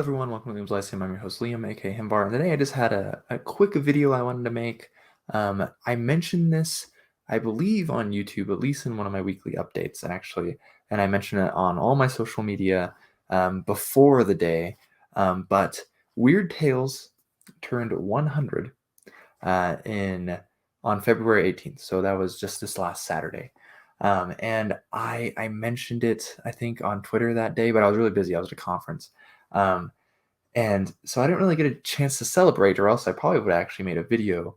Everyone, welcome to Games Lyceum. I'm your host Liam, aka Himbar, and today I just had a quick video I wanted to make. I mentioned this, I believe, on YouTube, at least in one of my weekly updates, actually, and I mentioned it on all my social media before the day. But Weird Tales turned 100 in on February 18th, so that was just this last Saturday. And I mentioned it, I think, on Twitter that day, but I was really busy. I was at a conference. Um, and so I didn't really get a chance to celebrate, or else I probably would have actually made a video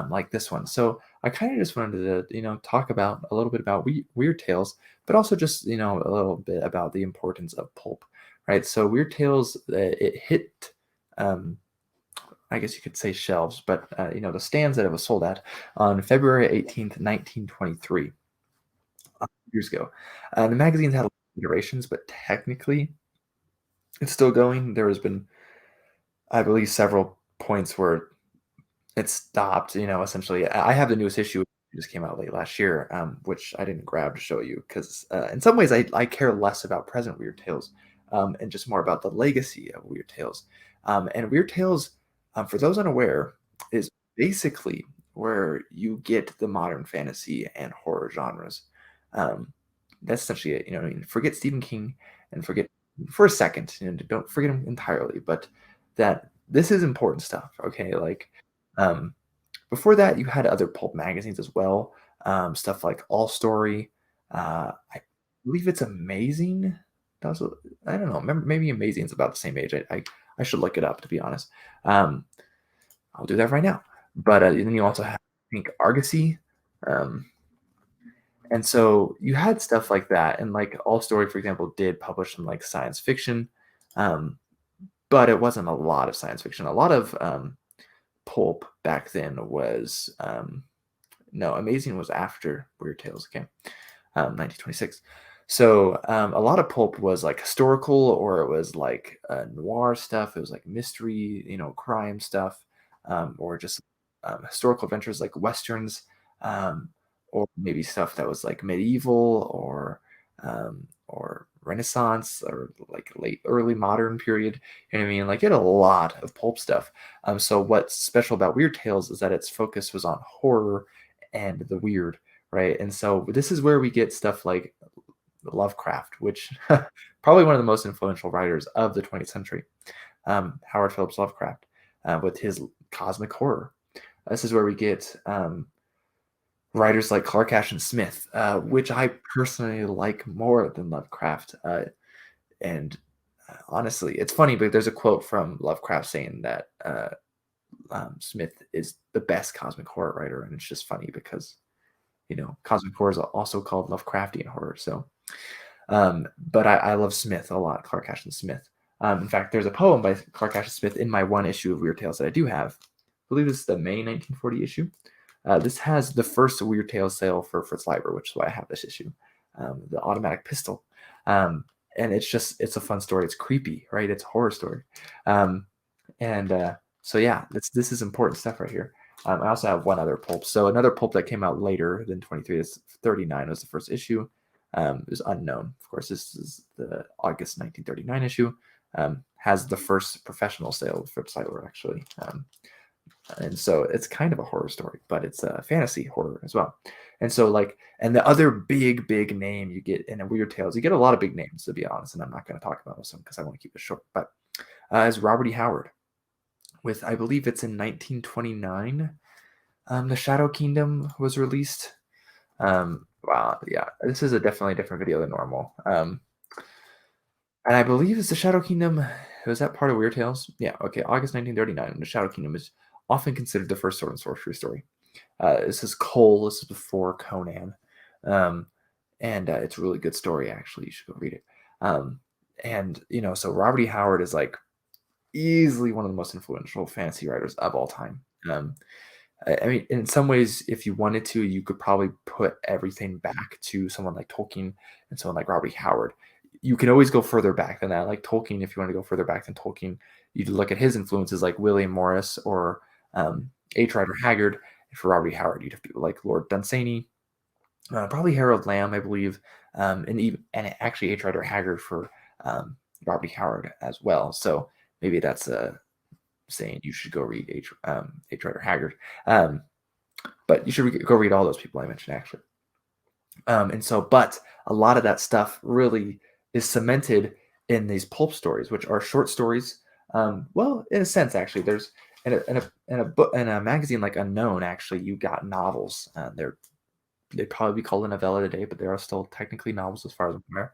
like this one. So I kind of just wanted to, talk about a little bit about Weird Tales, but also just, a little bit about the importance of pulp, right? So Weird Tales, it hit, um, I guess you could say shelves, but, the stands that it was sold at on February 18th, 1923, years ago. The magazine's had a lot of iterations, but technically it's still going. There has been, I believe, several points where it stopped, essentially. I have the newest issue, it just came out late last year, which I didn't grab to show you because, in some ways, I care less about present Weird Tales, and just more about the legacy of Weird Tales. And Weird Tales, for those unaware, is basically where you get the modern fantasy and horror genres. Um, that's essentially it. I mean, forget Stephen King and forget for a second, don't forget him entirely, but that this is important stuff. Okay, like um, before that, you had other pulp magazines as well, stuff like All Story. I believe it's Amazing. That was, I don't know. Maybe Amazing's about the same age. I should look it up, to be honest. Um, I'll do that right now. But then you also have, I think, Argosy. Um, and so you had stuff like that. And like All Story, for example, did publish some like science fiction, um, but it wasn't a lot of science fiction. A lot of pulp back then was no, Amazing was after Weird Tales, okay, 1926. So a lot of pulp was like historical, or it was like noir stuff. It was like mystery, crime stuff, or just historical adventures like westerns, um, or maybe stuff that was like medieval or Renaissance or like late early modern period. You know what I mean? Like it had a lot of pulp stuff. So what's special about Weird Tales is that its focus was on horror and the weird, right? And so this is where we get stuff like Lovecraft, which probably one of the most influential writers of the 20th century, Howard Phillips Lovecraft, with his cosmic horror. This is where we get writers like Clark Ashton Smith, which I personally like more than Lovecraft. And honestly, it's funny, but there's a quote from Lovecraft saying that Smith is the best cosmic horror writer, and it's just funny because cosmic horror is also called Lovecraftian horror. So, but I love Smith a lot, Clark Ashton Smith. In fact, there's a poem by Clark Ashton Smith in my one issue of Weird Tales that I do have. I believe this is the May 1940 issue. This has the first Weird Tales sale for Fritz Leiber, which is why I have this issue. The automatic pistol. And it's a fun story. It's creepy, right? It's a horror story. And so yeah, this is important stuff right here. I also have one other pulp. So another pulp that came out later than 23 is 39 was the first issue. It was unknown. Of course, this is the August 1939 issue. Has the first professional sale of Fritz Leiber, actually. And so it's kind of a horror story, but it's a fantasy horror as well. And so and the other big name you get in a Weird Tales, you get a lot of big names, to be honest, and I'm not going to talk about those because I want to keep it short, but is Robert E. Howard with, I believe it's in 1929. The Shadow Kingdom was released. Wow, yeah, this is a definitely different video than normal. And I believe it's the Shadow Kingdom. Was that part of Weird Tales? Yeah, okay, August 1939. The Shadow Kingdom is often considered the first sword and sorcery story. This is Cole. This is before Conan. And it's a really good story, actually. You should go read it. And, so Robert E. Howard is like easily one of the most influential fantasy writers of all time. I mean, in some ways, if you wanted to, you could probably put everything back to someone like Tolkien and someone like Robert E. Howard. You can always go further back than that. Like Tolkien, if you want to go further back than Tolkien, you'd look at his influences like William Morris or H. Rider Haggard. For Robert E. Howard, you'd have people like Lord Dunsany, probably Harold Lamb, I believe, and actually H. Rider Haggard for Robert E. Howard as well. So maybe that's saying you should go read H. Rider Haggard. Um, but you should go read all those people I mentioned actually. And so, but a lot of that stuff really is cemented in these pulp stories, which are short stories. Well, in a sense, actually, there's in a book in a magazine like Unknown. Actually, you got novels. They'd probably be called a novella today, but they are still technically novels as far as I'm aware.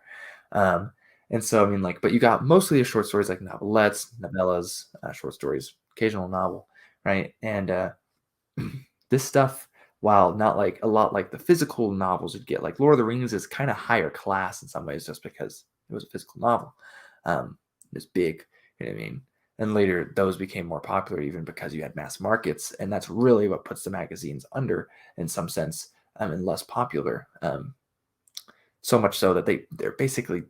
Um, and so, I mean, like, but you got mostly the short stories like novelettes, novellas, short stories, occasional novel, right? And this stuff, while not like a lot like the physical novels you'd get, like Lord of the Rings is kind of higher class in some ways just because it was a physical novel. It's big, you know what I mean? And later those became more popular even because you had mass markets, and that's really what puts the magazines under in some sense, and less popular. So much so that they basically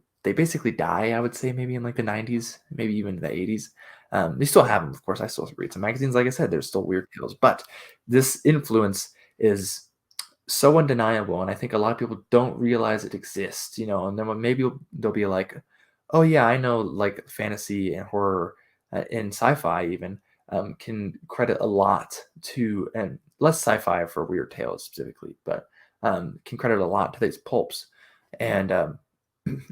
die, I would say, maybe in like the 90s, maybe even the 80s. They still have them, of course. I still read some magazines. Like I said, there's still weird tales, but this influence is so undeniable, and I think a lot of people don't realize it exists. And then maybe they'll be like, "Oh yeah, I know." Like fantasy and horror and sci-fi even can credit a lot to, and less sci-fi for weird tales specifically, but can credit a lot to these pulps. And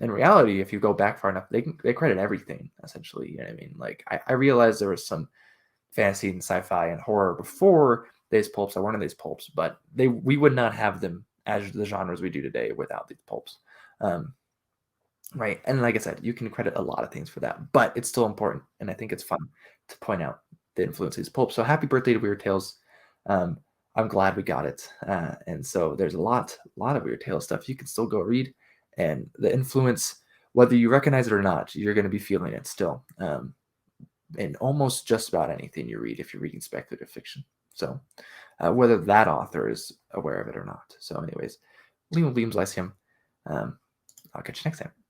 in reality, if you go back far enough, they credit everything essentially. You know what I mean? Like I realized there was some fantasy and sci-fi and horror before these pulps. I wanted these pulps, but we would not have them as the genres we do today without these pulps. Um, right. And like I said, you can credit a lot of things for that, but it's still important. And I think it's fun to point out the influence of these pulps. So happy birthday to Weird Tales. Um, I'm glad we got it. And so there's a lot of Weird Tales stuff you can still go read. And the influence, whether you recognize it or not, you're going to be feeling it still. In almost just about anything you read if you're reading speculative fiction. So, whether that author is aware of it or not. So, anyways, Liam Lyceum. I'll catch you next time.